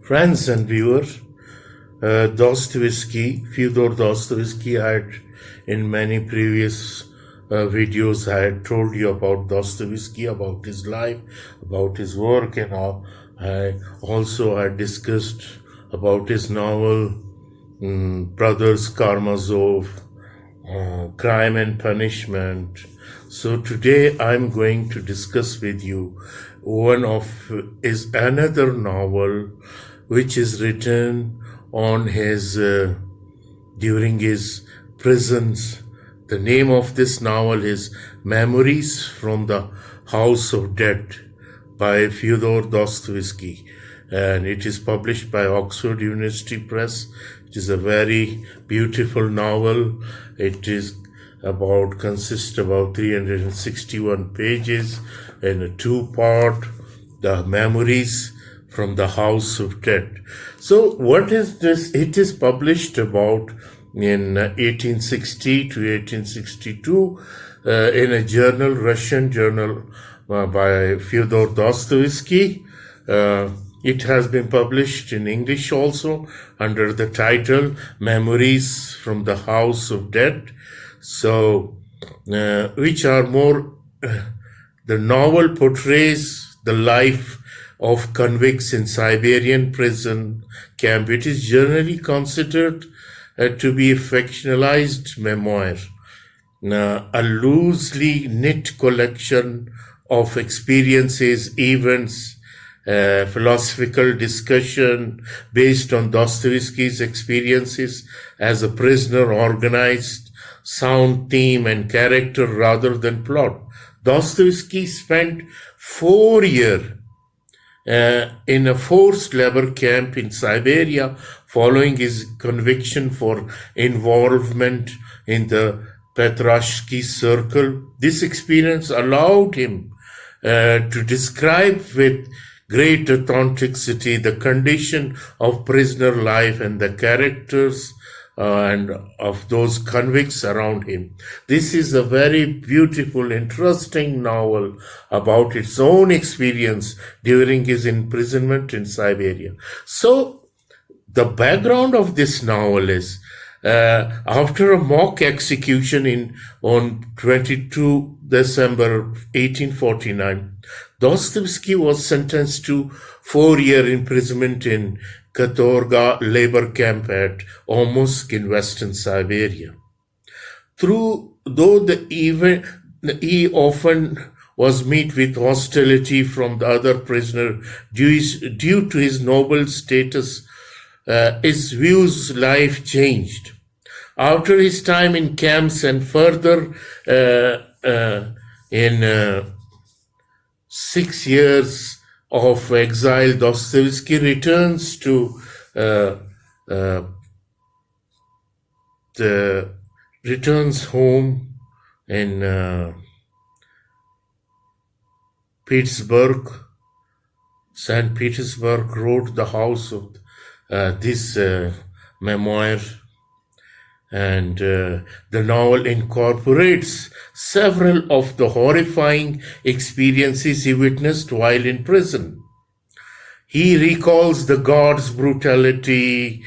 Friends and viewers, Fyodor Dostoyevsky had in many previous videos I had told you about Dostoyevsky, about his life, about his work and all. I also had discussed about his novel Brothers Karamazov, Crime and Punishment. So today I'm going to discuss with you one of his another novel which is written on his during his prisons. The name of this novel is Memoirs from the House of Dead by Fyodor Dostoyevsky, and it is published by Oxford University Press. It is a very beautiful novel. It consists about 361 pages in a two-part, the Memories from the House of Dead. So what is this? It is published about in 1860 to 1862 in a journal, Russian journal by Fyodor Dostoyevsky. It has been published in English also under the title Memories from the House of Dead. So, which are more, the novel portrays the life of convicts in Siberian prison camp. It is generally considered to be a fictionalized memoir, a loosely knit collection of experiences, events, philosophical discussion based on Dostoevsky's experiences as a prisoner, organized, sound theme and character rather than plot. Dostoevsky spent 4 years in a forced labor camp in Siberia following his conviction for involvement in the Petrashki circle. This experience allowed him to describe with great authenticity the condition of prisoner life and the characters and of those convicts around him. This is a very beautiful, interesting novel about its own experience during his imprisonment in Siberia. So, the background of this novel is after a mock execution on 22 December 1849, Dostoevsky was sentenced to 4-year imprisonment in Katorga labor camp at Omsk in western Siberia. Though he often was met with hostility from the other prisoners due to his noble status, his views life changed. After his time in camps and further in 6 years of exile, Dostoevsky returns to returns home in Petersburg. St. Petersburg wrote the house of this memoir, and the novel incorporates several of the horrifying experiences he witnessed while in prison. He recalls the guards' brutality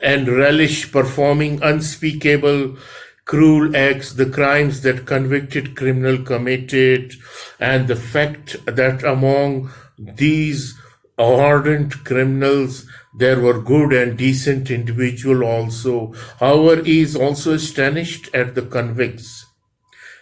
and relish performing unspeakable, cruel acts, the crimes that convicted criminal committed, and the fact that among these ardent criminals there were good and decent individuals also. However, he is also astonished at the convicts'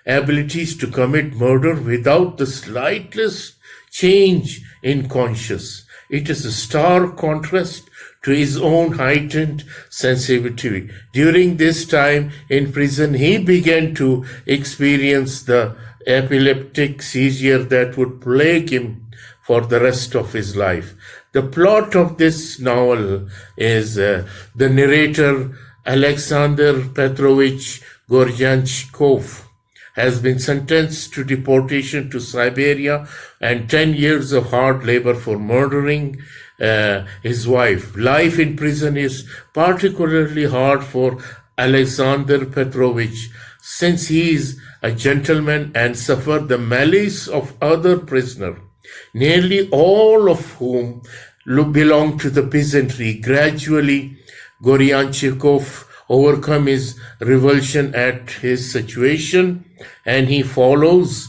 abilities to commit murder without the slightest change in conscience. It is a stark contrast to his own heightened sensitivity. During this time in prison, he began to experience the epileptic seizure that would plague him for the rest of his life. The plot of this novel is the narrator, Alexander Petrovich Gorjanchikov, has been sentenced to deportation to Siberia and 10 years of hard labor for murdering his wife. Life in prison is particularly hard for Alexander Petrovich since he is a gentleman and suffered the malice of other prisoners. nearly all of whom belonged to the peasantry. Gradually, Goryanchikov overcome his revulsion at his situation, and he follows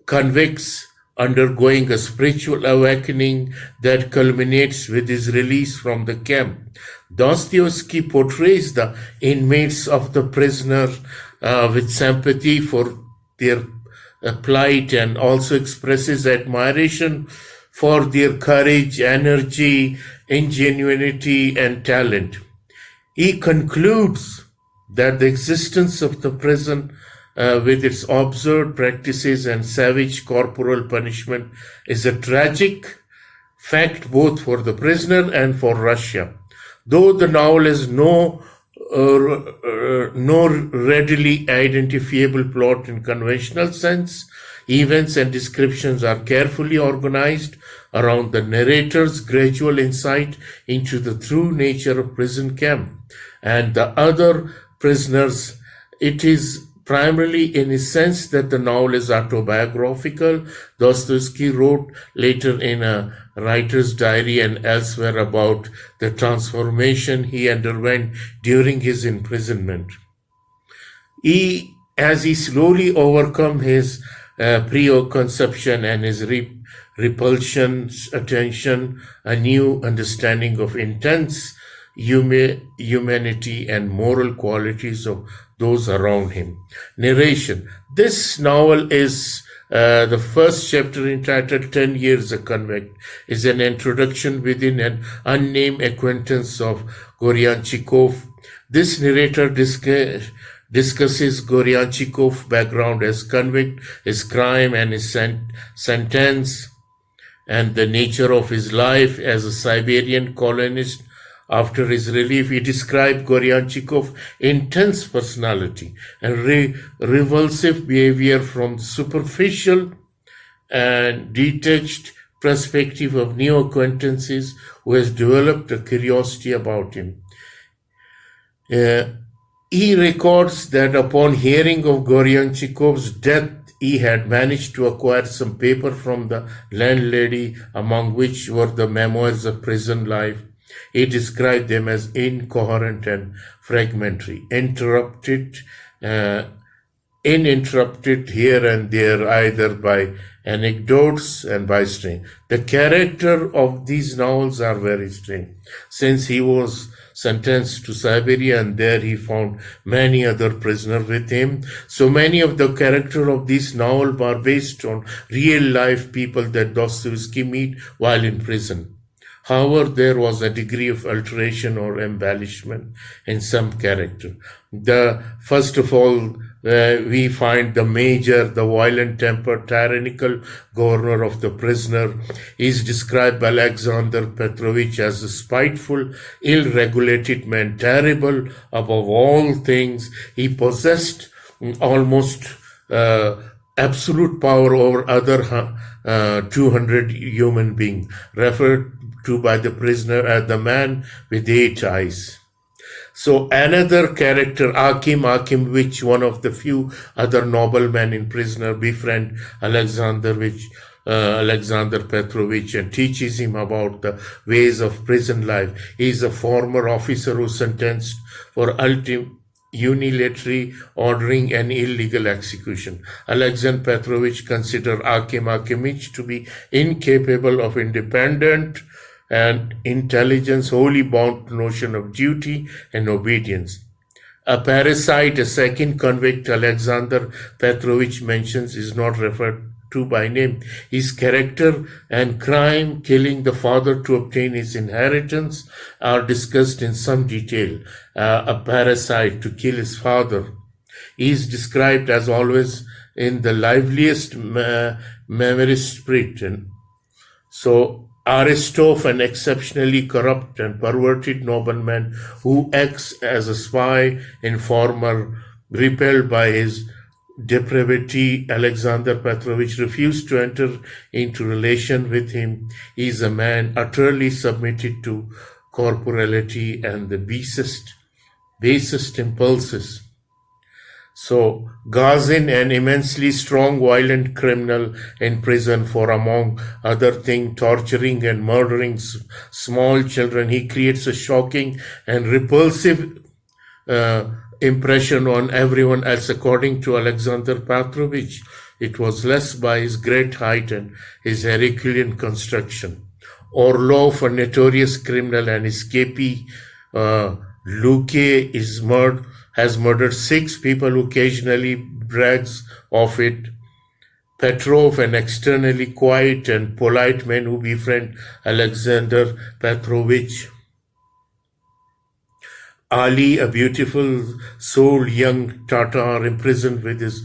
convicts undergoing a spiritual awakening that culminates with his release from the camp. Dostoevsky portrays the inmates of the prisoner with sympathy for their plight, and also expresses admiration for their courage, energy, ingenuity, and talent. He concludes that the existence of the prison, with its absurd practices and savage corporal punishment, is a tragic fact both for the prisoner and for Russia. Though the novel has no readily identifiable plot in conventional sense, events and descriptions are carefully organized around the narrator's gradual insight into the true nature of prison camp and the other prisoners. It is primarily in a sense that the novel is autobiographical. Dostoevsky wrote later in a writer's diary and elsewhere about the transformation he underwent during his imprisonment. As he slowly overcome his preconception and his repulsion, attention, a new understanding of intense humanity and moral qualities of those around him. Narration. This novel is the first chapter, entitled 10 Years a Convict, is an introduction within an unnamed acquaintance of Goryanchikov. This narrator discusses Goryanchikov's background as convict, his crime and his sentence, and the nature of his life as a Siberian colonist. After his relief, he described Goryanchikov's intense personality and revulsive behavior from the superficial and detached perspective of new acquaintances who has developed a curiosity about him. He records that upon hearing of Goryanchikov's death, he had managed to acquire some paper from the landlady, among which were the memoirs of prison life. He described them as incoherent and fragmentary, uninterrupted here and there, either by anecdotes and by strain. The character of these novels are very strange, since he was sentenced to Siberia and there he found many other prisoners with him. So many of the characters of this novel are based on real life people that Dostoevsky meet while in prison. However, there was a degree of alteration or embellishment in some character. First of all, we find the major, the violent-tempered, tyrannical governor of the prisoner. He is described by Alexander Petrovich as a spiteful, ill-regulated man, terrible above all things. He possessed almost absolute power over other 200 human beings, referred to by the prisoner as the man with 8 eyes. So another character, Akimovich, one of the few other noblemen in prisoner, befriend Alexander Petrovich and teaches him about the ways of prison life. He is a former officer who sentenced for unilaterally ordering an illegal execution. Alexander Petrovich considered Akimovich to be incapable of independent and intelligence, wholly bound to the notion of duty and obedience. A parasite, a second convict, Alexander Petrovich mentions, is not referred to by name. His character and crime, killing the father to obtain his inheritance, are discussed in some detail. A parasite to kill his father. He is described as always in the liveliest memoirist spirit. And so Aristov, an exceptionally corrupt and perverted nobleman who acts as a spy, informer, repelled by his depravity, Alexander Petrovich refused to enter into relation with him. He is a man utterly submitted to corporality and the basest impulses. So, Gazin, an immensely strong, violent criminal in prison for, among other things, torturing and murdering small children, he creates a shocking and repulsive impression on everyone else. According to Alexander Petrovich, it was less by his great height and his Herculean construction. Orlov, a notorious criminal and escapee, Luke has murdered 6 people, who occasionally brags of it. Petrov, an externally quiet and polite man who befriend Alexander Petrovich. Ali, a beautiful souled young Tatar imprisoned with his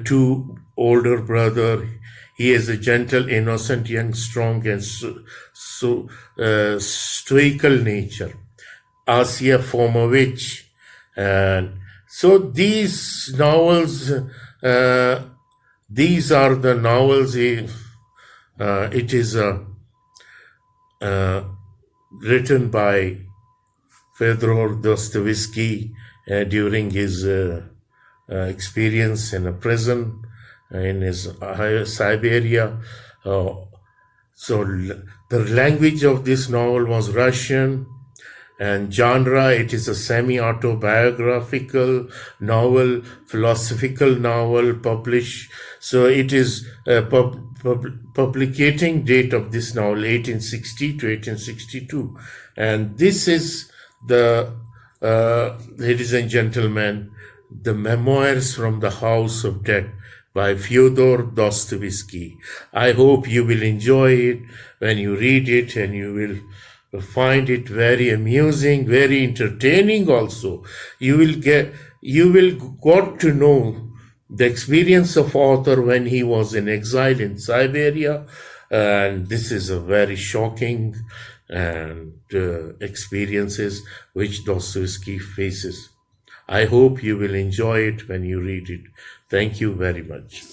2 older brother. He is a gentle, innocent, young, strong, and stoical nature. Asia Fomovich. And so these novels, these are the novels. It is written by Fyodor Dostoyevsky during his experience in a prison in his Siberia. So the language of this novel was Russian, and genre, it is a semi-autobiographical novel, philosophical novel published. So it is publicating date of this novel 1860 to 1862. And this is the, ladies and gentlemen, the memoirs from the House of Death by Fyodor Dostoyevsky. I hope you will enjoy it when you read it, and you will find it very amusing, very entertaining also. You will get to know the experience of author when he was in exile in Siberia, and this is a very shocking and experiences which Dostoevsky faces. I hope you will enjoy it when you read it. Thank you very much.